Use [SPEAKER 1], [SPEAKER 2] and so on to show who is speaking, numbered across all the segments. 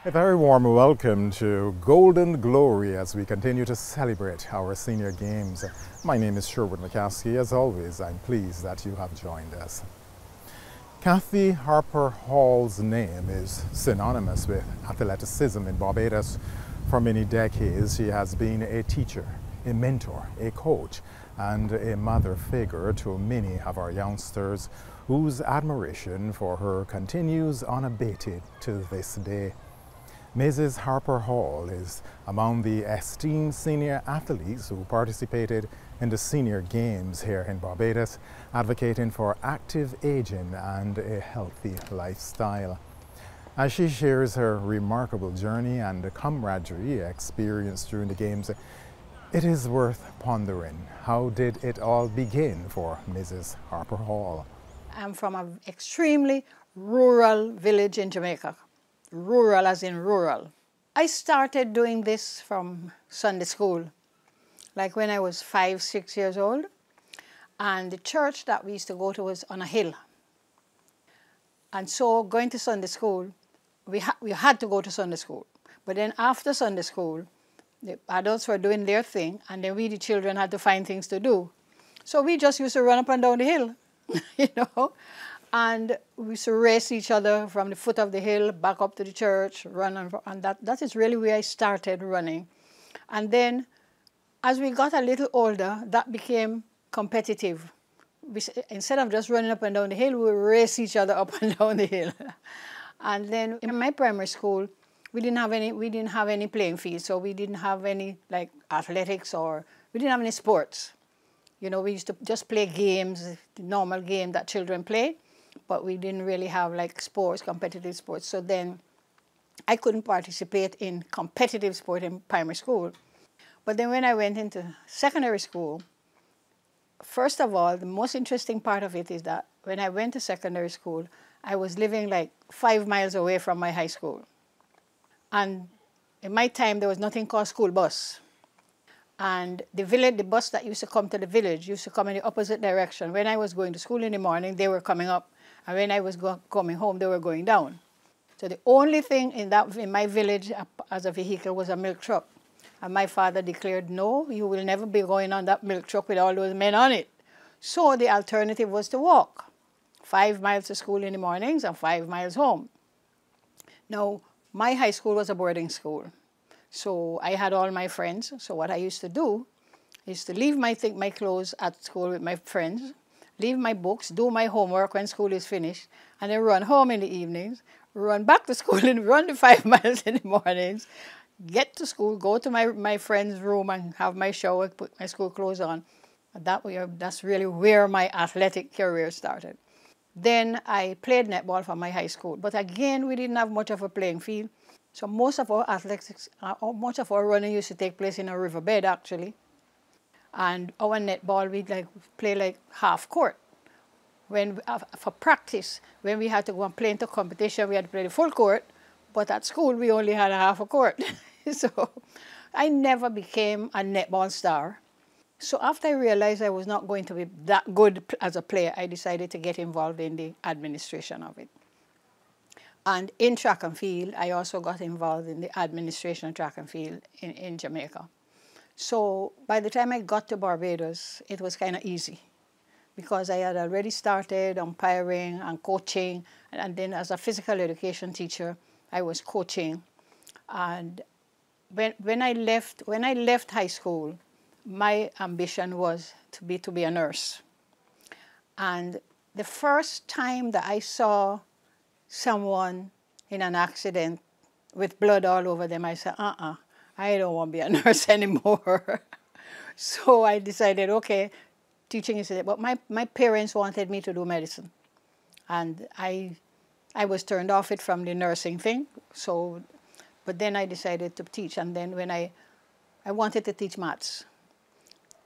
[SPEAKER 1] A very warm welcome to Golden Glory as we continue to celebrate our senior games. My name is Sherwood McCaskey. As always, I'm pleased that you have joined us. Kathy Harper-Hall's name is synonymous with athleticism in Barbados. For many decades, she has been a teacher, a mentor, a coach, and a mother figure to many of our youngsters whose admiration for her continues unabated to this day. Mrs. Harper-Hall is among the esteemed senior athletes who participated in the senior games here in Barbados, advocating for active aging and a healthy lifestyle. As she shares her remarkable journey and the camaraderie experienced during the games, it is worth pondering, how did it all begin for Mrs. Harper-Hall?
[SPEAKER 2] I'm from an extremely rural village in Jamaica. Rural as in rural. I started doing this from Sunday school, like when I was 5, 6 years old. And the church that we used to go to was on a hill. And so going to Sunday school, we had to go to Sunday school. But then after Sunday school, the adults were doing their thing, and then we, the children, had to find things to do. So we just used to run up and down the hill, you know. And we used to race each other from the foot of the hill back up to the church, run, and that is really where I started running. And then as we got a little older, that became competitive. Instead of just running up and down the hill, we would race each other up and down the hill. And then in my primary school, we didn't have any playing field, so we didn't have any like athletics, or we didn't have any sports. You know, we used to just play games, the normal game that children play. But we didn't really have like sports, competitive sports. So then I couldn't participate in competitive sport in primary school. But then when I went into secondary school, first of all, the most interesting part of it is that when I went to secondary school, I was living like 5 miles away from my high school. And in my time, there was nothing called school bus. And the bus that used to come to the village used to come in the opposite direction. When I was going to school in the morning, they were coming up. And when I was coming home, they were going down. So the only thing in my village as a vehicle was a milk truck. And my father declared, no, you will never be going on that milk truck with all those men on it. So the alternative was to walk. 5 miles to school in the mornings and 5 miles home. Now, my high school was a boarding school. So I had all my friends. So what I used to do is to leave my clothes at school with my friends, leave my books, do my homework when school is finished, and then run home in the evenings, run back to school and run the 5 miles in the mornings, get to school, go to my friend's room and have my shower, put my school clothes on. That's really where my athletic career started. Then I played netball for my high school. But again, we didn't have much of a playing field. So most of our athletics, much of our running used to take place in a riverbed, actually. And our netball, we'd play like half court. For practice, when we had to go and play into competition, we had to play the full court. But at school, we only had a half a court. So I never became a netball star. So after I realized I was not going to be that good as a player, I decided to get involved in the administration of it. And in track and field, I also got involved in the administration of track and field in Jamaica. So by the time I got to Barbados, it was kind of easy because I had already started umpiring and coaching. And then as a physical education teacher, I was coaching. And when I left high school, my ambition was to be a nurse. And the first time that I saw someone in an accident with blood all over them, I said, I don't want to be a nurse anymore. So I decided, okay, teaching is it. But my parents wanted me to do medicine. And I was turned off it from the nursing thing. But then I decided to teach. And then when I wanted to teach maths.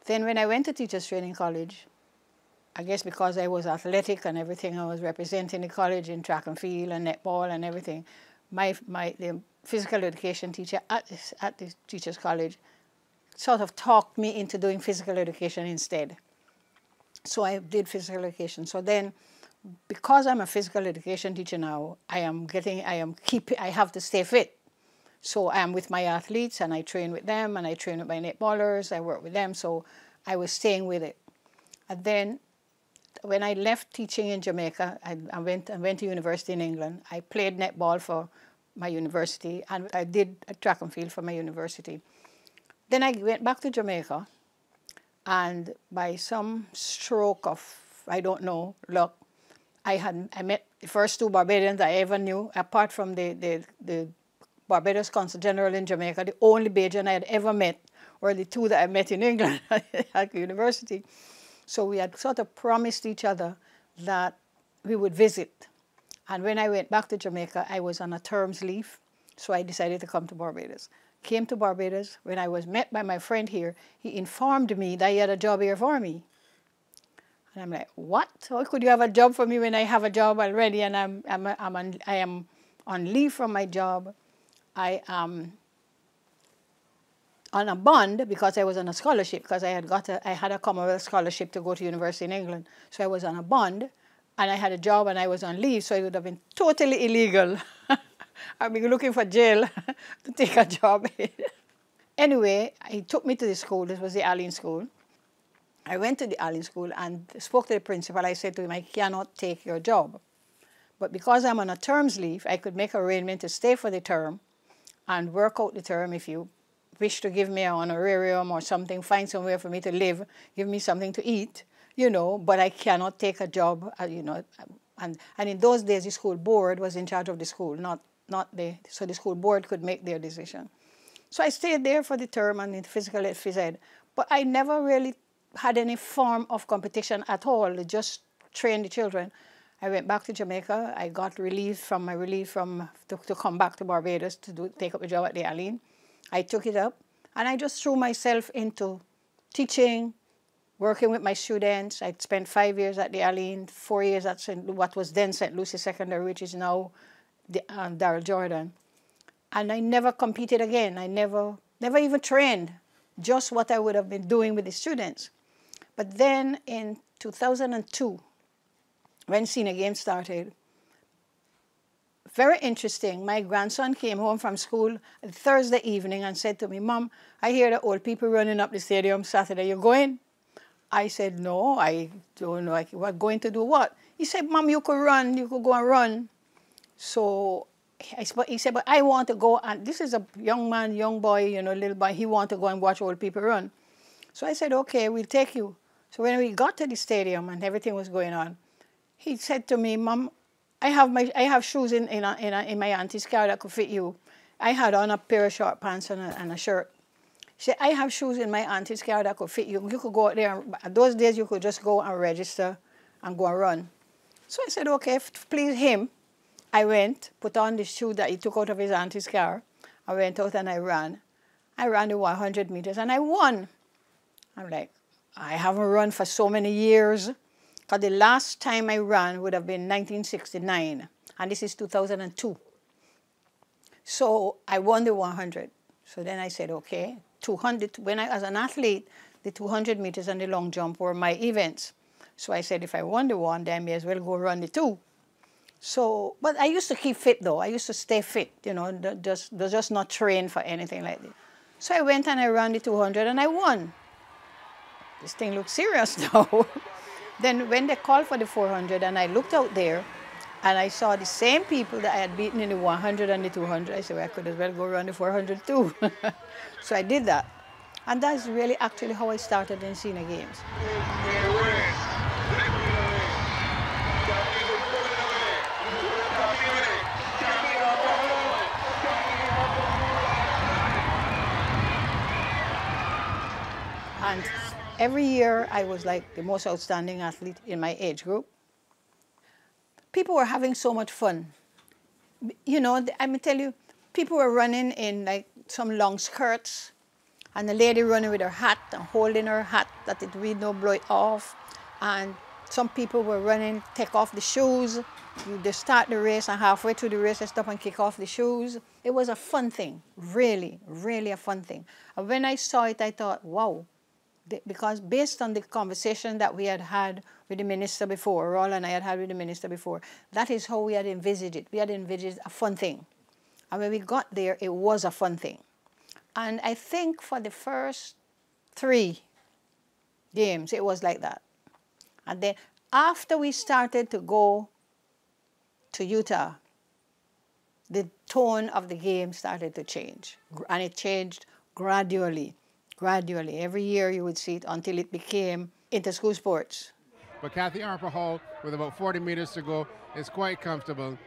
[SPEAKER 2] Then when I went to Teachers Training College, I guess because I was athletic and everything, I was representing the college in track and field and netball and everything, the physical education teacher at the Teachers College sort of talked me into doing physical education instead. So I did physical education. So then, because I'm a physical education teacher now, I have to stay fit. So I am with my athletes and I train with them and I train with my netballers. I work with them. So I was staying with it. And then when I left teaching in Jamaica, I went to university in England. I played netball for my university and I did a track and field for my university. Then I went back to Jamaica, and by some stroke of, I don't know, luck, I met the first two Barbadians I ever knew, apart from the Barbados Consul General in Jamaica. The only Bajan I had ever met were the two that I met in England at the university. So we had sort of promised each other that we would visit. And when I went back to Jamaica, I was on a term's leave, so I decided to come to Barbados. Came to Barbados. When I was met by my friend here, he informed me that he had a job here for me. And I'm like, what? How could you have a job for me when I have a job already and I am on leave from my job? I am on a bond because I was on a scholarship, because I had a Commonwealth scholarship to go to university in England. So I was on a bond, and I had a job, and I was on leave, so it would have been totally illegal. I'd be looking for jail to take a job. Anyway, he took me to the school. This was the Allen School. I went to the Allen School and spoke to the principal. I said to him, I cannot take your job. But because I'm on a term's leave, I could make arrangement to stay for the term and work out the term. If you wish to give me an honorarium or something, find somewhere for me to live, give me something to eat, you know, but I cannot take a job, you know. And in those days, the school board was in charge of the school, so the school board could make their decision. So I stayed there for the term and in physical ed, phys ed, but I never really had any form of competition at all, just trained the children. I went back to Jamaica. I got relief to come back to Barbados to take up a job at the Allen. I took it up, and I just threw myself into teaching, working with my students. I spent 5 years at the Allen, 4 years at what was then St. Lucie Secondary, which is now Darrell Jordan. And I never competed again. I never even trained, just what I would have been doing with the students. But then in 2002, when Senior Games started, very interesting, my grandson came home from school Thursday evening and said to me, Mom, I hear the old people running up the stadium Saturday. You going? I said, no, I don't know. What, going to do what? He said, Mom, you could run. You could go and run. So he said, but I want to go. And this is a young man, young boy, you know, little boy. He want to go and watch old people run. So I said, okay, we'll take you. So when we got to the stadium and everything was going on, he said to me, Mom, I have shoes in my auntie's car that could fit you. I had on a pair of short pants and a shirt. He said, I have shoes in my auntie's car that could fit you. You could go out there. Those days, you could just go and register and go and run. So I said, okay, to please him, I went, put on the shoe that he took out of his auntie's car. I went out and I ran. I ran the 100 meters and I won. I'm like, I haven't run for so many years. Because the last time I ran would have been 1969, and this is 2002. So I won the 100. So then I said, okay, 200. When I, as an athlete, the 200 meters and the long jump were my events. So I said, if I won the one, then I may as well go run the two. So, but I used to keep fit though. I used to stay fit, you know, just not train for anything like that. So I went and I ran the 200 and I won. This thing looks serious now. Then when they called for the 400 and I looked out there and I saw the same people that I had beaten in the 100 and the 200, I said, well, I could as well go run the 400 too. So I did that. And that's really actually how I started in Senior Games. And every year, I was like the most outstanding athlete in my age group. People were having so much fun. You know, I may tell you, people were running in like some long skirts, and the lady running with her hat and holding her hat that it would not blow it off. And some people were running, take off the shoes. They start the race, and halfway through the race, they stop and kick off the shoes. It was a fun thing, really, really a fun thing. And when I saw it, I thought, wow. Because based on the conversation that we had had with the minister before, Roll and I had had with the minister before, that is how we had envisaged it. We had envisaged a fun thing. And when we got there, it was a fun thing. And I think for the first 3 games, it was like that. And then after we started to go to Utah, the tone of the game started to change. And it changed gradually, gradually. Every year you would see it until it became inter-school sports.
[SPEAKER 3] But Kathy Harper-Hall, with about 40 meters to go, is quite comfortable.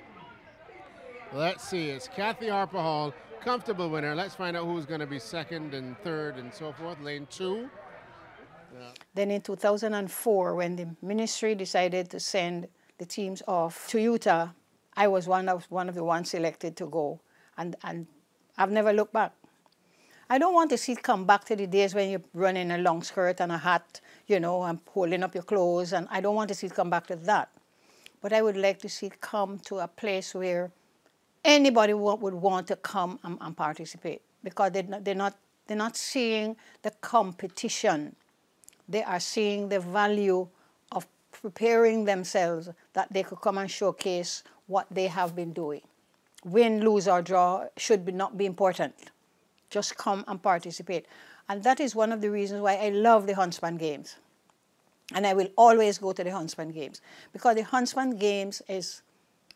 [SPEAKER 3] Let's see, it's Kathy Harper-Hall, comfortable winner. Let's find out who's going to be second and third and so forth. Lane 2. Yeah.
[SPEAKER 2] Then in 2004, when the ministry decided to send the teams off to Utah, I was one of the ones selected to go. And I've never looked back. I don't want to see it come back to the days when you're running a long skirt and a hat, you know, and holding up your clothes. And I don't want to see it come back to that. But I would like to see it come to a place where anybody would want to come and participate, because they're not seeing the competition. They are seeing the value of preparing themselves, that they could come and showcase what they have been doing. Win, lose, or draw should not be important. Just come and participate. And that is one of the reasons why I love the Huntsman Games. And I will always go to the Huntsman Games, because the Huntsman Games is,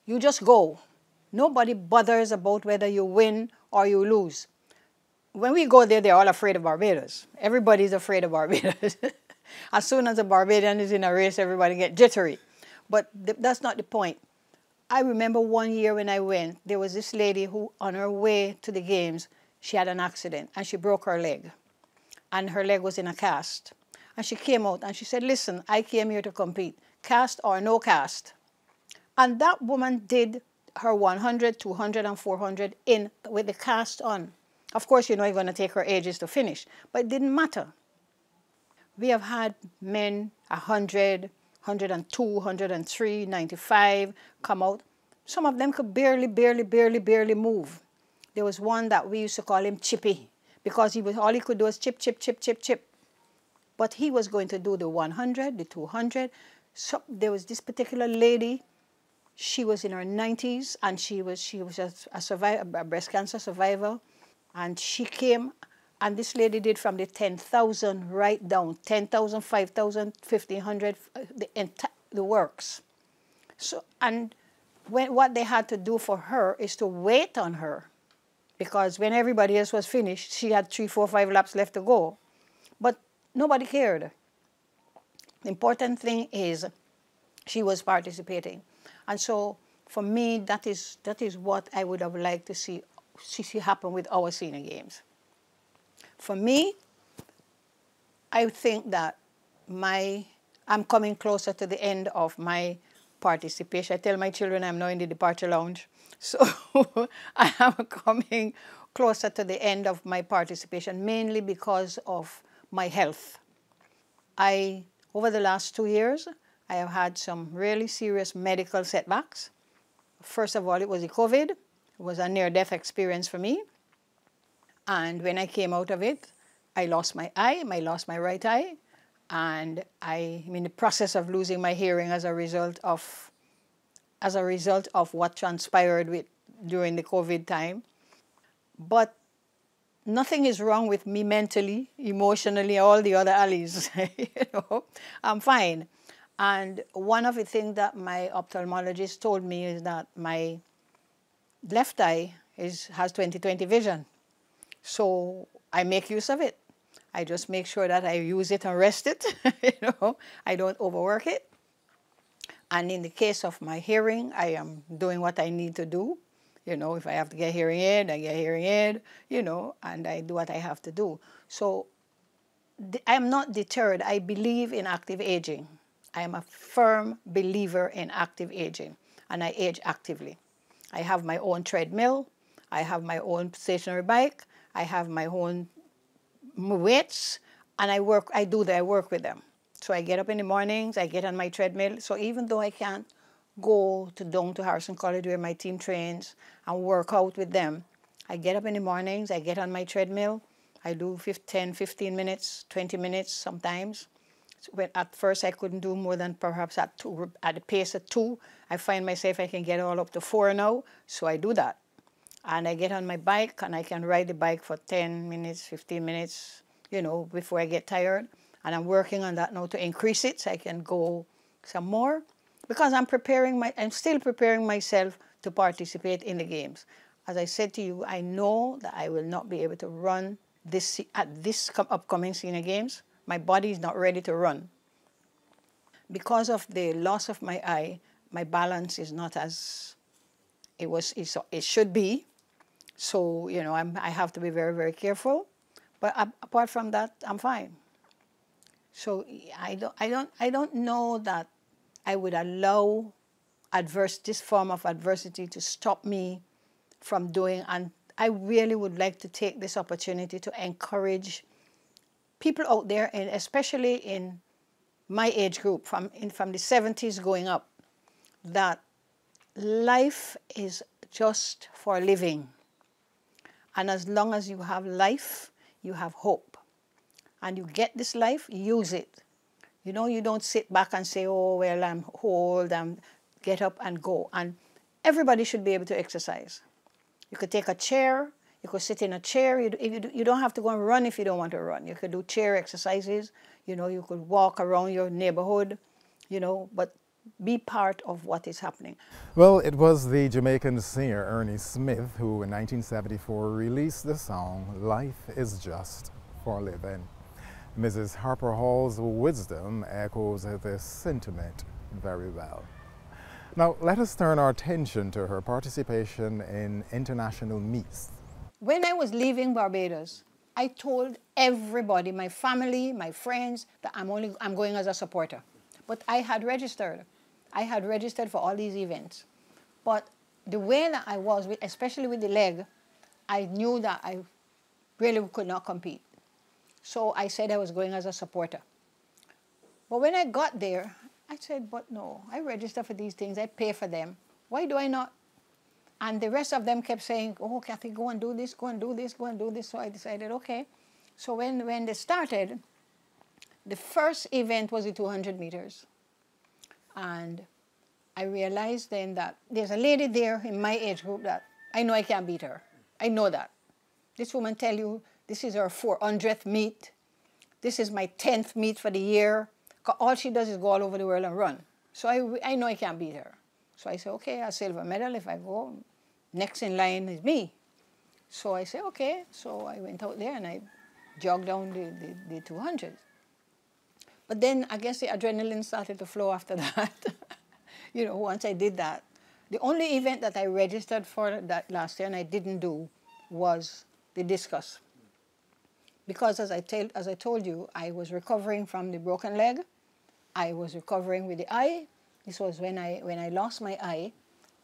[SPEAKER 2] you just go. Nobody bothers about whether you win or you lose. When we go there, they're all afraid of Barbados. Everybody's afraid of Barbados. As soon as a Barbadian is in a race, everybody gets jittery. But that's not the point. I remember one year when I went, there was this lady who, on her way to the games, she had an accident and she broke her leg. And her leg was in a cast. And she came out and she said, listen, I came here to compete, cast or no cast. And that woman did her 100, 200, and 400 with the cast on. Of course, you know, you're going to take her ages to finish, but it didn't matter. We have had men 100, 102, 103, 95 come out. Some of them could barely move. There was one that we used to call him Chippy, because all he could do was chip, chip, chip, chip, chip. But he was going to do the 100, the 200. So there was this particular lady. She was in her 90s, and she was a survivor, a breast cancer survivor. And she came, and this lady did from the 10,000 right down, 10,000, 5,000, 1,500, the works. So, and what they had to do for her is to wait on her, because when everybody else was finished, she had 3, 4, 5 laps left to go. But nobody cared. The important thing is she was participating. And so for me, that is what I would have liked to see happen with our senior games. For me, I think that I'm coming closer to the end of my participation. I tell my children I'm now in the departure lounge. So I am coming closer to the end of my participation, mainly because of my health. Over the last 2 years, I have had some really serious medical setbacks. First of all, it was the COVID. It was a near-death experience for me. And when I came out of it, I lost my eye. I lost my right eye. And I'm in the process of losing my hearing as a result of what transpired during the COVID time. But nothing is wrong with me mentally, emotionally, all the other alleys. You know, I'm fine. And one of the things that my ophthalmologist told me is that my left eye has 20/20 vision. So I make use of it. I just make sure that I use it and rest it. You know, I don't overwork it. And in the case of my hearing, I am doing what I need to do. You know, if I have to get hearing aid, I get hearing aid, you know, and I do what I have to do. So I'm not deterred. I believe in active aging. I am a firm believer in active aging, and I age actively. I have my own treadmill. I have my own stationary bike. I have my own weights, and I work with them. So I get up in the mornings, I get on my treadmill. So even though I can't go down to Harrison College where my team trains and work out with them, I get up in the mornings, I get on my treadmill, I do 10, 15 minutes, 20 minutes sometimes. At first I couldn't do more than perhaps at the pace of 2. I find myself I can get all up to 4 now, so I do that. And I get on my bike and I can ride the bike for 10 minutes, 15 minutes, you know, before I get tired. And I'm working on that now to increase it so I can go some more. Because I'm still preparing myself to participate in the games. As I said to you, I know that I will not be able to run at this upcoming senior games. My body is not ready to run. Because of the loss of my eye, my balance is not as it should be. So, you know, I have to be very, very careful. But apart from that, I'm fine. So I don't know that I would allow this form of adversity to stop me from doing. And I really would like to take this opportunity to encourage people out there, and especially in my age group, from the 70s going up, that life is just for living. And as long as you have life, you have hope. And you get this life, use it. You know, you don't sit back and say, oh, well, I'm old, get up and go. And everybody should be able to exercise. You could take a chair, you could sit in a chair. You don't have to go and run if you don't want to run. You could do chair exercises. You know, you could walk around your neighborhood, you know, but be part of what is happening.
[SPEAKER 1] Well, it was the Jamaican singer Ernie Smith who in 1974 released the song Life is Just for Living. Mrs. Harper-Hall's wisdom echoes this sentiment very well. Now, let us turn our attention to her participation in international meets.
[SPEAKER 2] When I was leaving Barbados, I told everybody, my family, my friends, that I'm going as a supporter. But I had registered. I had registered for all these events. But the way that I was, especially with the leg, I knew that I really could not compete. So I said I was going as a supporter. But when I got there, I said, but no, I register for these things, I pay for them. Why do I not? And the rest of them kept saying, oh, Kathy, go and do this, go and do this, go and do this. So I decided, okay. So when they started, the first event was the 200 meters. And I realized then that there's a lady there in my age group that I know I can't beat her. I know that. This woman tell you, this is her 400th meet. This is my 10th meet for the year. All she does is go all over the world and run. So I know I can't beat her. So I said, okay, a silver medal if I go. Next in line is me. So I said, okay. So I went out there and I jogged down the 200. But then I guess the adrenaline started to flow after that. You know, once I did that. The only event that I registered for that last year and I didn't do was the discus. Because as I told you, I was recovering from the broken leg. I was recovering with the eye. This was when I lost my eye.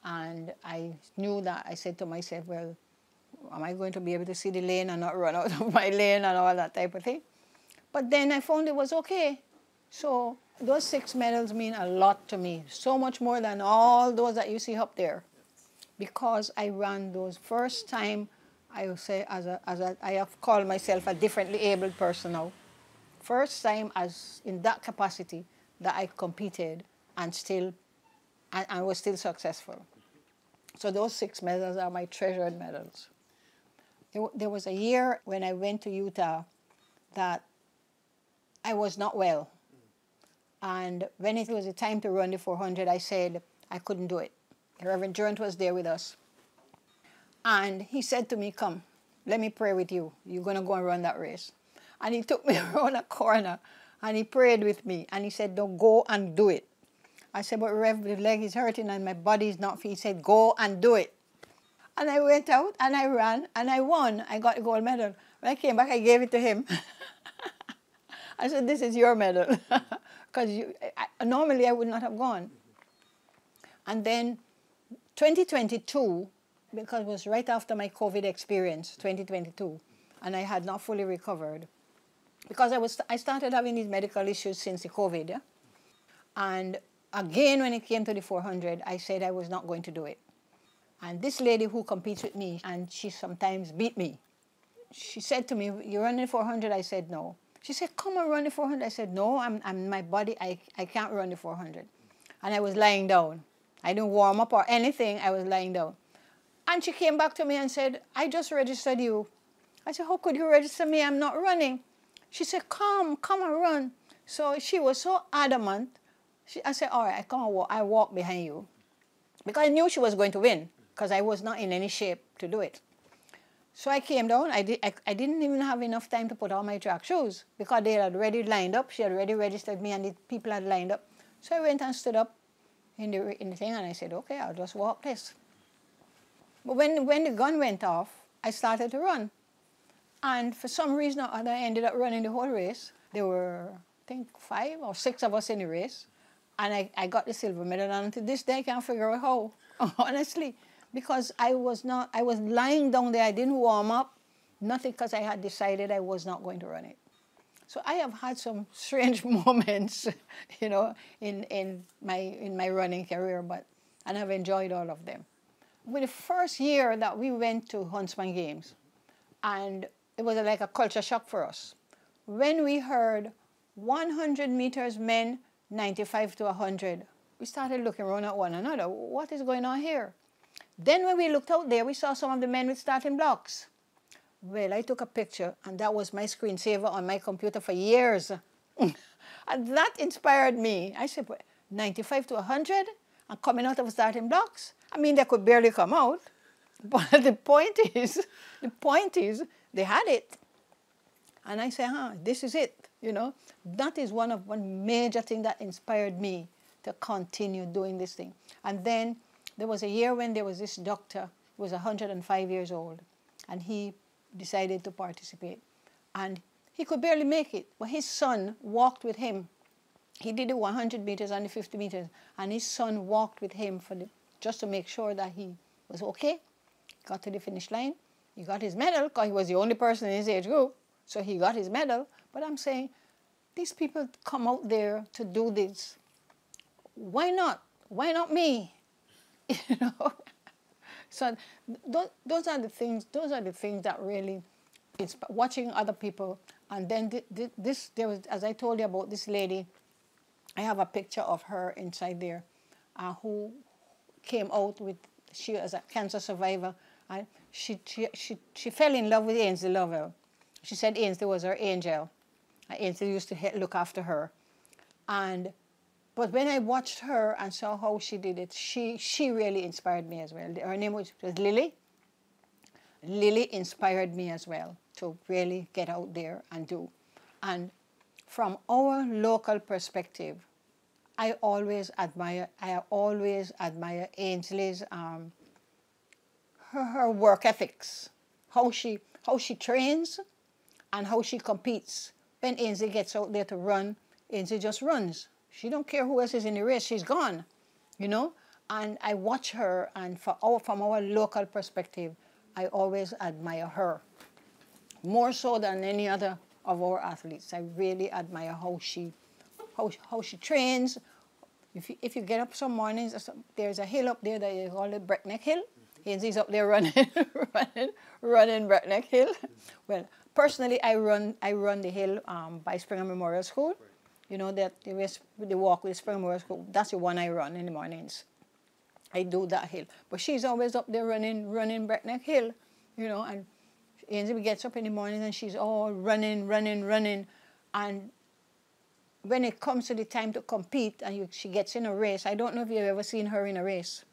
[SPEAKER 2] And I knew that, I said to myself, well, am I going to be able to see the lane and not run out of my lane and all that type of thing? But then I found it was okay. So those 6 medals mean a lot to me, so much more than all those that you see up there. Because I ran those first time, I would say, I have called myself a differently abled person now. First time in that capacity that I competed and was still successful. So those 6 medals are my treasured medals. There was a year when I went to Utah that I was not well. And when it was the time to run the 400, I said I couldn't do it. Reverend Durant was there with us. And he said to me, come, let me pray with you. You're going to go and run that race. And he took me around a corner and he prayed with me. And he said, don't go and do it. I said, but Rev, the leg is hurting and my body is not fit. He said, go and do it. And I went out and I ran and I won. I got a gold medal. When I came back, I gave it to him. I said, this is your medal. Because normally I would not have gone. And then 2022, because it was right after my COVID experience, 2022, and I had not fully recovered. Because I started having these medical issues since the COVID. Yeah? And again, when it came to the 400, I said I was not going to do it. And this lady who competes with me, and she sometimes beat me, she said to me, you're running 400? I said, no. She said, come and run the 400. I said, no, I'm my body, I can't run the 400. And I was lying down. I didn't warm up or anything, I was lying down. And she came back to me and said, I just registered you. I said, how could you register me? I'm not running. She said, come and run. So she was so adamant. I said, all right, I can't walk. I walk behind you. Because I knew she was going to win, because I was not in any shape to do it. So I came down. I didn't even have enough time to put on my track shoes, because they had already lined up. She had already registered me, and the people had lined up. So I went and stood up in the thing, and I said, okay, I'll just walk this. But when the gun went off, I started to run. And for some reason or other, I ended up running the whole race. There were, I think, 5 or 6 of us in the race. And I got the silver medal. And to this day, I can't figure out how, honestly. Because I was lying down there. I didn't warm up. Nothing, because I had decided I was not going to run it. So I have had some strange moments, you know, in my running career, and I've enjoyed all of them. With the first year that we went to Huntsman Games, and it was like a culture shock for us. When we heard 100 meters men, 95 to 100, we started looking around at one another. What is going on here? Then when we looked out there, we saw some of the men with starting blocks. Well, I took a picture, and that was my screensaver on my computer for years. And that inspired me. I said, 95 to 100, and coming out of starting blocks? I mean, they could barely come out. But the point is, they had it. And I said, this is it, you know. That is one major thing that inspired me to continue doing this thing. And then there was a year when there was this doctor who was 105 years old, and he decided to participate. And he could barely make it, but his son walked with him. He did the 100 meters and the 50 meters, and his son walked with him just to make sure that he was okay. Got to the finish line. He got his medal, because he was the only person in his age group, so he got his medal. But I'm saying, these people come out there to do this. Why not? Why not me? You know? So those are the things that really, it's watching other people. And then there was, as I told you about this lady, I have a picture of her inside there, who came out with, she was a cancer survivor, and she fell in love with Ainsley Lovell. She said Ainsley was her angel. Ainsley used to look after her. But when I watched her and saw how she did it, she really inspired me as well. Her name was Lily. Lily inspired me as well to really get out there and do. And from our local perspective, I always admire Ainsley's her work ethics, how she trains and how she competes. When Ainsley gets out there to run, Ainsley just runs. She don't care who else is in the race, she's gone, you know? And I watch her, and from our local perspective, I always admire her. More so than any other of our athletes. I really admire how she trains. If you get up some mornings, there's a hill up there that you call it Breakneck Hill. Ainsley's up there running Breakneck Hill. Well, personally, I run the hill by Springer Memorial School. You know, that the walk with Springer Memorial School, that's the one I run in the mornings. I do that hill. But she's always up there running Breakneck Hill, you know, and Ainsley gets up in the morning and she's all running. And when it comes to the time to compete and she gets in a race, I don't know if you've ever seen her in a race.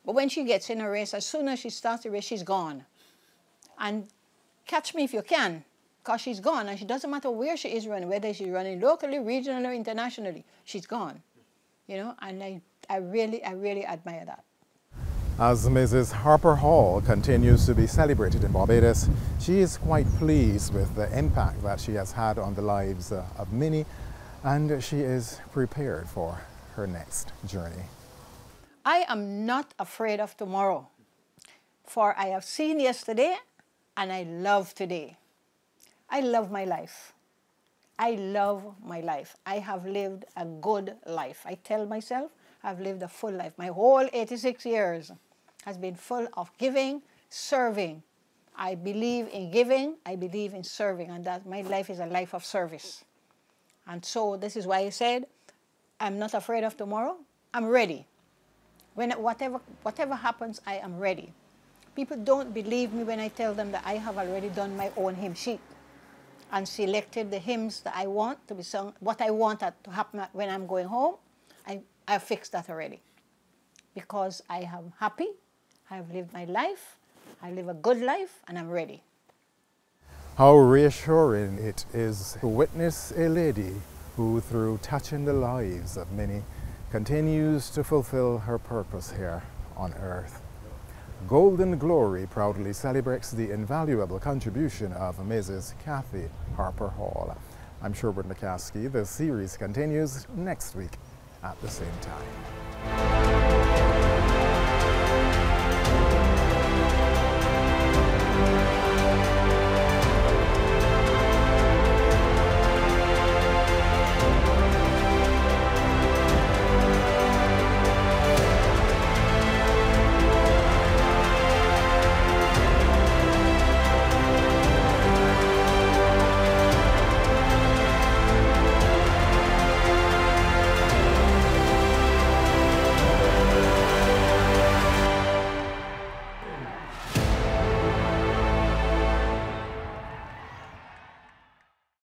[SPEAKER 2] But when she gets in a race, as soon as she starts the race, she's gone. And catch me if you can, because she's gone. And it doesn't matter where she is running, whether she's running locally, regionally, or internationally, she's gone. You know, and I really admire that.
[SPEAKER 1] As Mrs. Harper-Hall continues to be celebrated in Barbados, she is quite pleased with the impact that she has had on the lives of many, and she is prepared for her next journey.
[SPEAKER 2] I am not afraid of tomorrow, for I have seen yesterday and I love today. I love my life. I love my life. I have lived a good life. I tell myself I've lived a full life. My whole 86 years has been full of giving, serving. I believe in giving, I believe in serving, and that my life is a life of service. And so this is why I said, I'm not afraid of tomorrow. I'm ready. Whatever happens, I am ready. People don't believe me when I tell them that I have already done my own hymn sheet and selected the hymns that I want to be sung, what I want to happen when I'm going home. I fixed that already because I am happy, I have lived my life, I live a good life, and I'm ready.
[SPEAKER 1] How reassuring it is to witness a lady who, through touching the lives of many, continues to fulfill her purpose here on earth. Golden Glory proudly celebrates the invaluable contribution of Mrs. Kathy Harper-Hall. I'm Sherwood McCaskey. The series continues next week at the same time.